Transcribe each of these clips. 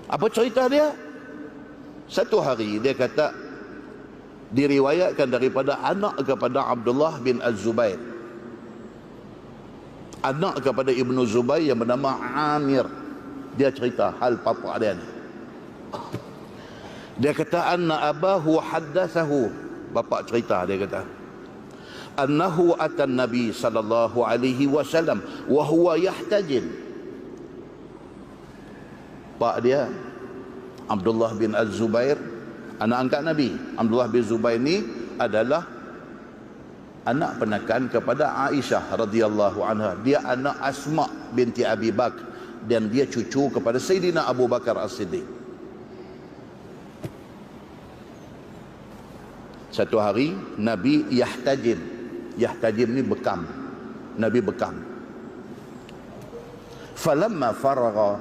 Apa cerita dia? Satu hari dia kata, diriwayatkan daripada anak kepada Abdullah bin Az-Zubair, anak kepada Ibnu Zubair yang bernama Amir. Dia cerita hal papa dia ni. Dia kata anna abahu haddathahu, bapa cerita, dia kata annahu atan nabi sallallahu alaihi wasallam wa huwa yahtajin. Pak dia Abdullah bin Az-Zubair, anak angkat Nabi. Abdullah bin Zubair ni adalah anak penakan kepada Aisyah radhiyallahu anha. Dia anak Asma binti Abi Bakar dan dia cucu kepada Sayyidina Abu Bakar As-Siddiq. Satu hari Nabi yahtajim. Yahtajim ni bekam. Nabi bekam. Falamma faragha,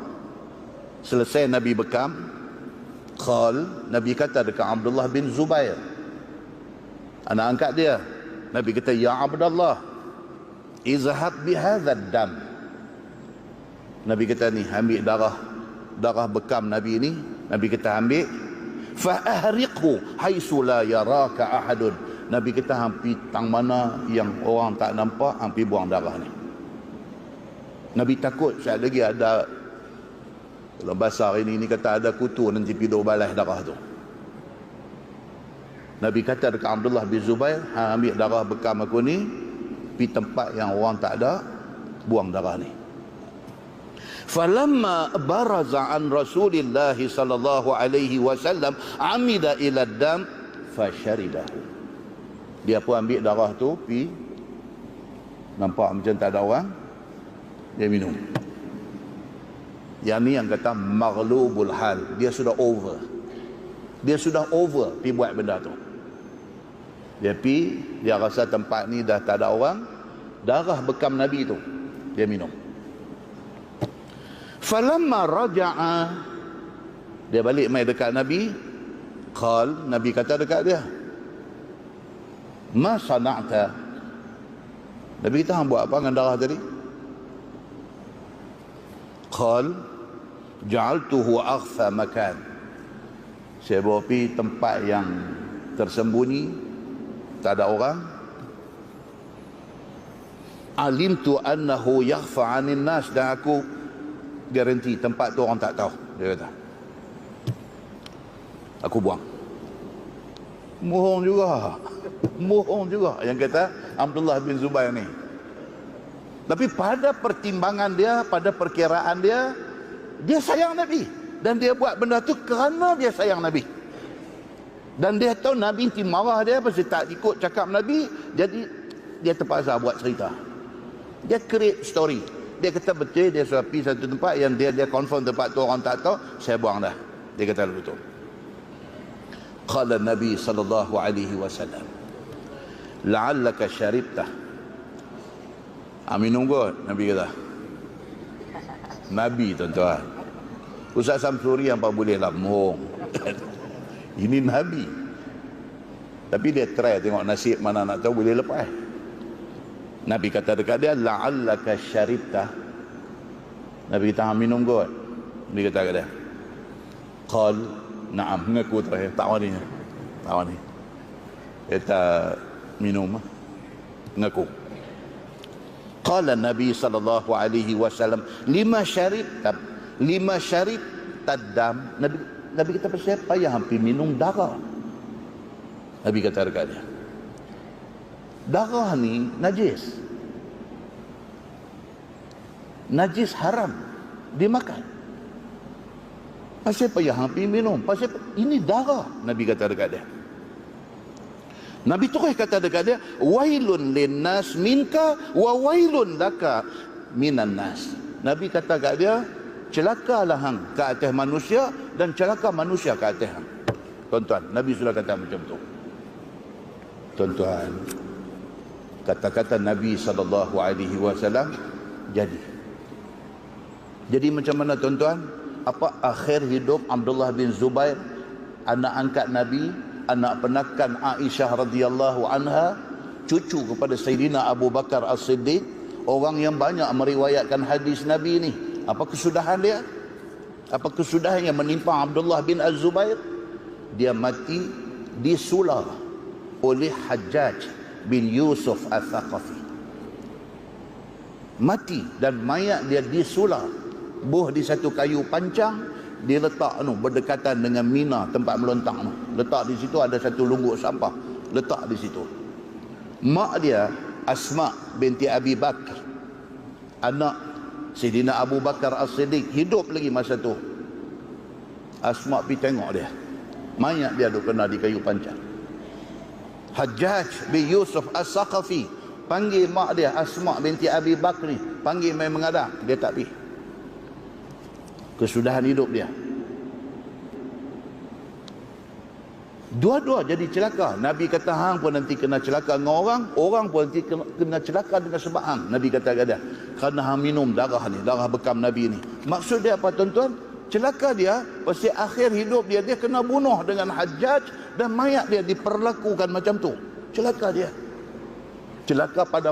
selesai Nabi bekam, Nabi kata dekat Abdullah bin Zubair, anak angkat dia. Nabi kata, ya Abdullah, izhab bihadzal dam. Nabi kata ni, ambil darah bekam Nabi ni. Nabi kata ambil, fa ahriqhu haitsu la yaraka ahadun. Nabi kata hampir tang mana yang orang tak nampak, hampir buang darah ni. Nabi takut sekali lagi ada, kalau bahasa hari ini kata ada kutu nanti pidur balas darah tu. Nabi kata dekat Abdullah bin Zubair, ambil darah bekam aku ni, pergi tempat yang orang tak ada, buang darah ni. Falamma baraza an Rasulillah sallallahu alaihi wasallam amida ila dam fasharibahu. Dia pun ambil darah tu, pergi nampak macam tak ada orang, dia minum. Yang ni yang kata maghlubul hal, dia sudah over. Dia sudah over pergi buat benda tu. Dia pergi, dia rasa tempat ni dah tak ada orang, darah bekam Nabi tu dia minum. Falamma raja'a, dia balik mai dekat Nabi. Nabi kata dekat dia, ma sana'ta. Nabi kata, hang buat apa dengan darah tadi? Ja'altuhu akhfa makan. Saya bawa pergi tempat yang tersembunyi, tak ada orang. Alimtu annahu yakhfa 'anil nas, dan aku garanti tempat tu orang tak tahu. Dia kata, aku buang. Mohon juga yang kata Abdullah bin Zubair ni. Tapi pada pertimbangan dia, pada perkiraan dia, dia sayang Nabi. Dan dia buat benda tu kerana dia sayang Nabi. Dan dia tahu Nabi nanti marah dia pasal tak ikut cakap Nabi. Jadi dia terpaksa buat cerita. Dia create story. Dia kata betul, dia sudah pergi satu tempat yang dia confirm tempat tu orang tak tahu, saya buang dah. Dia kata begitu. Qala Nabi sallallahu alaihi wasallam, la'allaka syaribtah. Minum kot, Nabi kata. Nabi tuan-tuan. Ustaz Samsuri yang apa boleh lah mohong. Ini Nabi. Tapi dia try tengok nasib mana nak tahu boleh lepas. Nabi kata dekat dia, la'allaka syaribtah. Nabi kata, minum kot. Nabi kata dekat dia, na'am, mengaku terakhir. Tak wani. Dia kata minum, mengaku. Qala Nabi sallallahu alaihi wasallam, lima syarib tadam. Nabi kata, pasal apa yang hampir minum darah? Nabi kata dekat dia, darah ni najis. Najis haram dimakan. Pasal apa yang hampir minum? Pasal ini darah. Nabi kata dekat dia. Nabi terus kata dekat dia, wailun linnas minka wa wailun laka minan nas. Nabi kata dekat dia, celakalah hang ke atas manusia dan celaka manusia ke atas hang. Tuan-tuan, Nabi sudah kata macam tu. Tuan-tuan, kata-kata Nabi SAW jadi macam mana tuan-tuan? Apa akhir hidup Abdullah bin Zubair, anak angkat Nabi, anak penakan Aisyah radhiyallahu anha, cucu kepada Sayyidina Abu Bakar As-Siddiq, orang yang banyak meriwayatkan hadis Nabi ni. Apa kesudahan dia? Apa kesudahan yang menimpa Abdullah bin Az-Zubair? Dia mati disula oleh Hajjaj bin Yusuf Al-Thaqafi. Mati dan mayat dia disula, buh di satu kayu pancang, dia letak berdekatan dengan Mina, tempat melontang. Letak di situ ada satu lungguk sampah, letak di situ. Mak dia Asma binti Abi Bakar, anak Sayyidina Abu Bakar As-Siddiq, hidup lagi masa tu. Asma pergi tengok dia, mayat dia tu kena di kayu pancang. Hajjaj bin Yusuf As-Saqafi panggil mak dia Asma binti Abi Bakar ni, panggil main mengadap, dia tak pergi. Kesudahan hidup dia. Dua-dua jadi celaka. Nabi kata hang pun nanti kena celaka dengan orang pun nanti kena celaka dengan sebab hang. Nabi kata dia, kerana hang minum darah ni, darah bekam Nabi ni. Maksud dia apa tuan-tuan? Celaka dia, pasti akhir hidup dia kena bunuh dengan Hajjaj dan mayat dia diperlakukan macam tu. Celaka dia. Celaka pada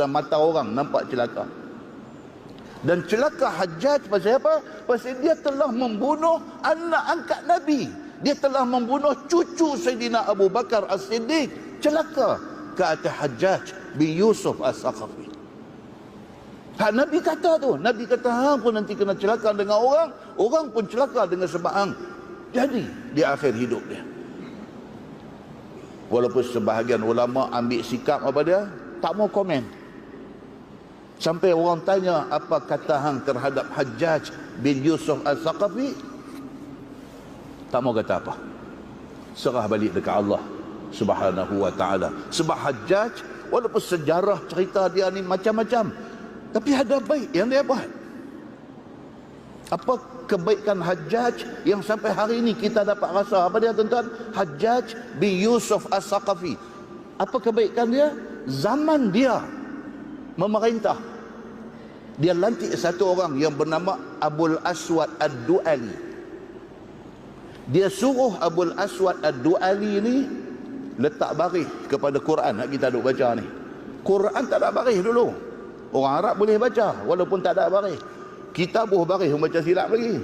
mata orang nampak celaka. Dan celaka Hajjaj pasal apa? Pasal dia telah membunuh anak angkat Nabi. Dia telah membunuh cucu Sayyidina Abu Bakar As-Siddiq. Celaka kata Hajjaj bin Yusuf As-Saqafi. Hak Nabi kata tu. Nabi kata hang pun nanti kena celaka dengan orang pun celaka dengan sebab hang. Jadi di akhir hidup dia. Walaupun sebahagian ulama ambil sikap apa dia, tak mau komen. Sampai orang tanya apa kata hang terhadap Hajjaj bin Yusuf Al-Thaqafi, tak mau kata apa. Serah balik dekat Allah Subhanahu wa taala. Sebab Hajjaj walaupun sejarah cerita dia ni macam-macam, tapi ada baik yang dia buat. Apa kebaikan Hajjaj yang sampai hari ini kita dapat rasa? Apa dia tuan-tuan? Hajjaj bin Yusuf Al-Thaqafi. Apa kebaikan dia? Zaman dia memerintah, dia lantik satu orang yang bernama Abul Aswad Ad-Du'ali. Dia suruh Abul Aswad Ad-Du'ali ni letak baris kepada Quran yang kita duk baca ni. Quran tak ada baris dulu. Orang Arab boleh baca walaupun tak ada baris. Kita buh baris membaca silap lagi.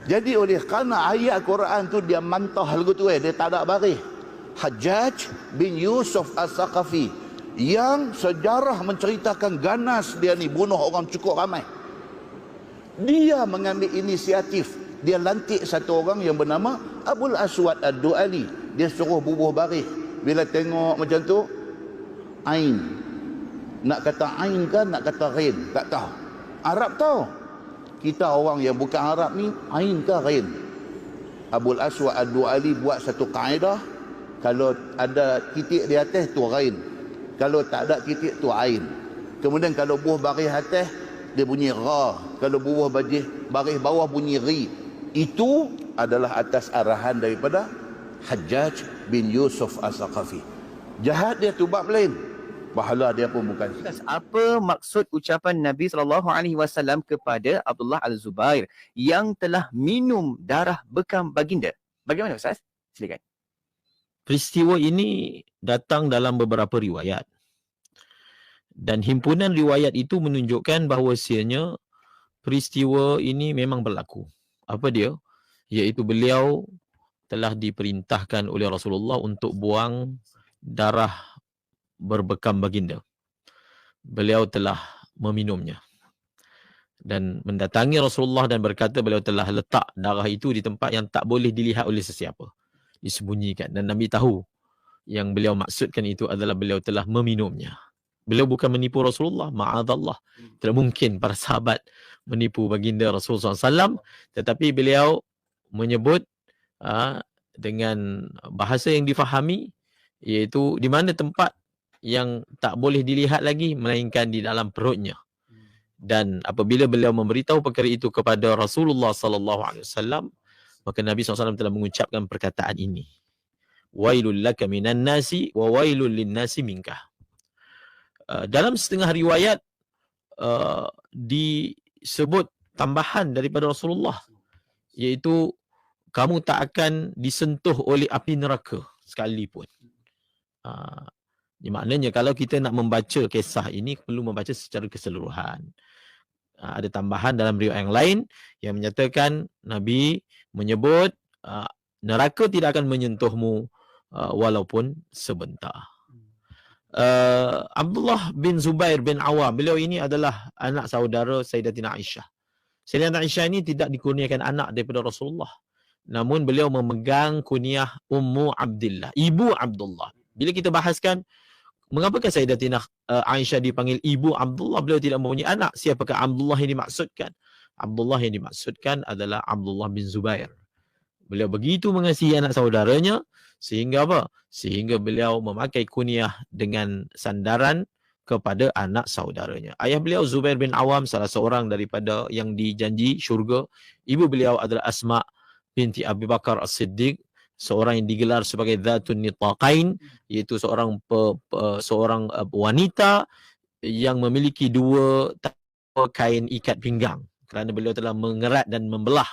Jadi oleh kerana ayat Quran tu dia mantah lagu tu dia tak ada baris. Hajjaj bin Yusuf As-Saqafi yang sejarah menceritakan ganas dia ni bunuh orang cukup ramai. Dia mengambil inisiatif. Dia lantik satu orang yang bernama Abul Aswad Ad-Du'ali. Dia suruh bubuh baris. Bila tengok macam tu, Ain. Nak kata Ain kan, nak kata Ghain? Tak tahu. Arab tahu. Kita orang yang bukan Arab ni, Ain ke Ghain? Abul Aswad Ad-Du'ali buat satu kaedah. Kalau ada titik di atas, tu Ghain. Kalau tak ada titik, tu Ain. Kemudian kalau buah baris atas, dia bunyi Ra. Kalau buah baris bawah bunyi Ri. Itu adalah atas arahan daripada Hajjaj bin Yusuf As-Saqafi. Jahat dia tu bab lain, pahala dia pun bukan. Apa maksud ucapan Nabi SAW kepada Abdullah Al-Zubair yang telah minum darah bekam baginda? Bagaimana Ustaz? Silakan. Peristiwa ini datang dalam beberapa riwayat. Dan himpunan riwayat itu menunjukkan bahawasanya peristiwa ini memang berlaku. Apa dia? Iaitu beliau telah diperintahkan oleh Rasulullah untuk buang darah berbekam baginda. Beliau telah meminumnya. Dan mendatangi Rasulullah dan berkata beliau telah letak darah itu di tempat yang tak boleh dilihat oleh sesiapa. Disembunyikan. Dan Nabi tahu yang beliau maksudkan itu adalah beliau telah meminumnya. Beliau bukan menipu Rasulullah, ma'adallah. Tidak mungkin para sahabat menipu baginda Rasulullah SAW, tetapi beliau menyebut dengan bahasa yang difahami, iaitu di mana tempat yang tak boleh dilihat lagi, melainkan di dalam perutnya. Dan apabila beliau memberitahu perkara itu kepada Rasulullah SAW, maka Nabi SAW telah mengucapkan perkataan ini. Wailul laka minan nasi wa wailul lin nasi minka. Dalam setengah riwayat disebut tambahan daripada Rasulullah, iaitu kamu tak akan disentuh oleh api neraka sekalipun. Maknanya kalau kita nak membaca kisah ini perlu membaca secara keseluruhan. Ada tambahan dalam riwayat yang lain yang menyatakan Nabi menyebut neraka tidak akan menyentuhmu walaupun sebentar. Abdullah bin Zubair bin Awam, beliau ini adalah anak saudara Sayyidatina Aisyah. Sayyidatina Aisyah ini tidak dikurniakan anak daripada Rasulullah. Namun beliau memegang kunyah Ummu Abdillah, Ibu Abdullah. Bila kita bahaskan mengapakah Sayyidatina Aisyah dipanggil Ibu Abdullah, beliau tidak mempunyai anak. Siapakah Abdullah yang dimaksudkan? Abdullah yang dimaksudkan adalah Abdullah bin Zubair. Beliau begitu mengasihi anak saudaranya sehingga apa? Sehingga beliau memakai kunyah dengan sandaran kepada anak saudaranya. Ayah beliau Zubair bin Awam, salah seorang daripada yang dijanji syurga. Ibu beliau adalah Asma binti Abi Bakar As-Siddiq, seorang yang digelar sebagai Dzatun Nitaqain, iaitu seorang wanita yang memiliki 2 kain ikat pinggang, kerana beliau telah mengerat dan membelah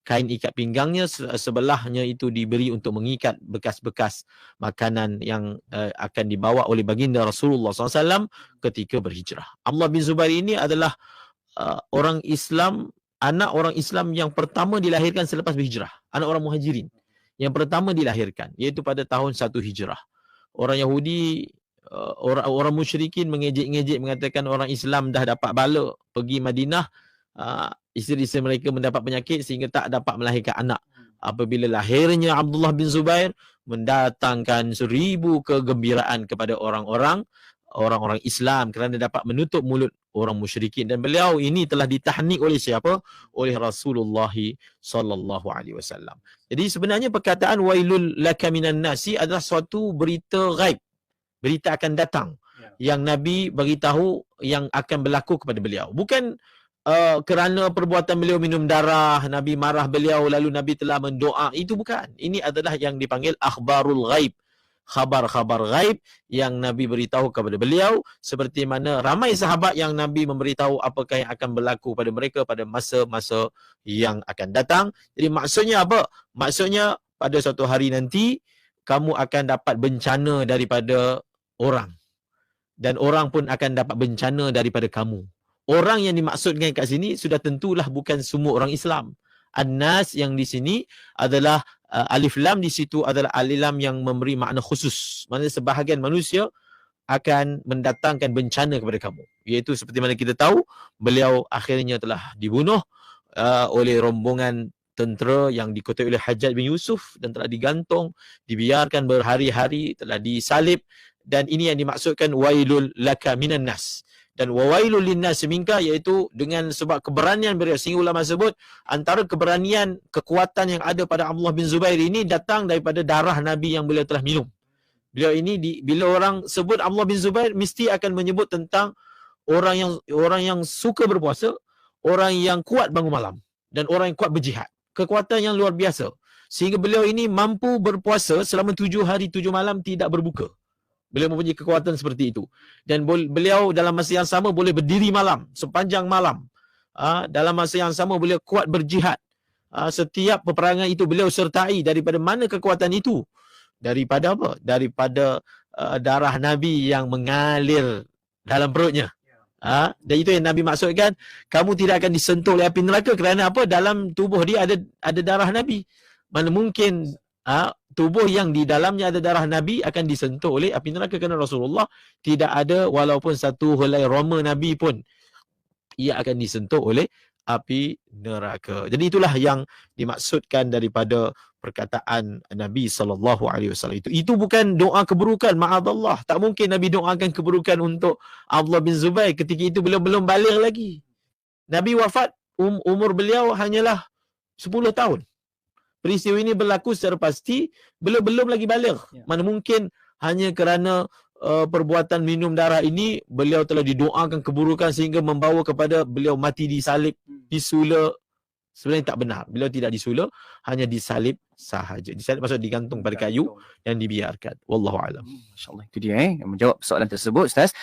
kain ikat pinggangnya, sebelahnya itu diberi untuk mengikat bekas-bekas makanan yang akan dibawa oleh baginda Rasulullah SAW ketika berhijrah. Abdullah bin Zubair ini adalah orang Islam, anak orang Islam yang pertama dilahirkan selepas berhijrah. Anak orang Muhajirin yang pertama dilahirkan, iaitu pada tahun 1 Hijrah. Orang Yahudi, orang musyrikin mengejek-ngejek, mengatakan orang Islam dah dapat bala pergi Madinah, isteri-isteri mereka mendapat penyakit sehingga tak dapat melahirkan anak. Apabila lahirnya Abdullah bin Zubair, mendatangkan 1000 kegembiraan kepada orang-orang Islam kerana dapat menutup mulut orang musyrikin. Dan beliau ini telah ditahnik oleh siapa? Oleh Rasulullah sallallahu alaihi wasallam. Jadi sebenarnya perkataan wailul laka minan nasi adalah suatu berita ghaib, berita akan datang yang Nabi beritahu yang akan berlaku kepada beliau. Bukan kerana perbuatan beliau minum darah, Nabi marah beliau lalu Nabi telah mendoa. Itu bukan. Ini adalah yang dipanggil akhbarul ghaib. Khabar-khabar ghaib yang Nabi beritahu kepada beliau, seperti mana ramai sahabat yang Nabi memberitahu apakah yang akan berlaku pada mereka pada masa-masa yang akan datang. Jadi maksudnya apa? Maksudnya pada suatu hari nanti kamu akan dapat bencana daripada orang, dan orang pun akan dapat bencana daripada kamu. Orang yang dimaksudkan kat sini sudah tentulah bukan semua orang Islam. An-nas yang di sini adalah alif lam di situ adalah alif lam yang memberi makna khusus. Maksudnya sebahagian manusia akan mendatangkan bencana kepada kamu. Iaitu seperti mana kita tahu, beliau akhirnya telah dibunuh oleh rombongan tentera yang dikuasai oleh Hajjaj bin Yusuf dan telah digantung, dibiarkan berhari-hari, telah disalib. Dan ini yang dimaksudkan wailul laka minan nas. Dan wawailul linnas minka, iaitu dengan sebab keberanian beliau. Sehingga ulama sebut antara keberanian, kekuatan yang ada pada Abdullah bin Zubair ini datang daripada darah Nabi yang beliau telah minum. Beliau ini bila orang sebut Abdullah bin Zubair mesti akan menyebut tentang orang yang suka berpuasa, orang yang kuat bangun malam, dan orang yang kuat berjihad. Kekuatan yang luar biasa. Sehingga beliau ini mampu berpuasa selama 7 hari 7 malam tidak berbuka. Beliau mempunyai kekuatan seperti itu. Dan beliau dalam masa yang sama boleh berdiri malam, sepanjang malam. Dalam masa yang sama beliau kuat berjihad. Setiap peperangan itu beliau sertai. Daripada mana kekuatan itu? Daripada apa? Daripada darah Nabi yang mengalir dalam perutnya. Dan itu yang Nabi maksudkan, kamu tidak akan disentuh oleh api neraka. Kerana apa? Dalam tubuh dia ada darah Nabi. Mana mungkin tubuh yang di dalamnya ada darah Nabi akan disentuh oleh api neraka, kerana Rasulullah tidak ada walaupun satu helai roma Nabi pun ia akan disentuh oleh api neraka. Jadi itulah yang dimaksudkan daripada perkataan Nabi SAW itu. Itu bukan doa keburukan, ma'adallah. Tak mungkin Nabi doakan keburukan untuk Abdullah bin Zubair. Ketika itu beliau belum balik lagi. Nabi wafat, umur beliau hanyalah 10 tahun. Peristiwa ini berlaku secara pasti belum lagi balik. Mana mungkin hanya kerana perbuatan minum darah ini beliau telah didoakan keburukan sehingga membawa kepada beliau mati disalib, disula. Sebenarnya tak benar. Beliau tidak disula, hanya disalib sahaja. Disalib maksud digantung pada kayu dan dibiarkan. Wallahu a'lam. Masya-Allah, itu dia yang menjawab soalan tersebut, Ustaz.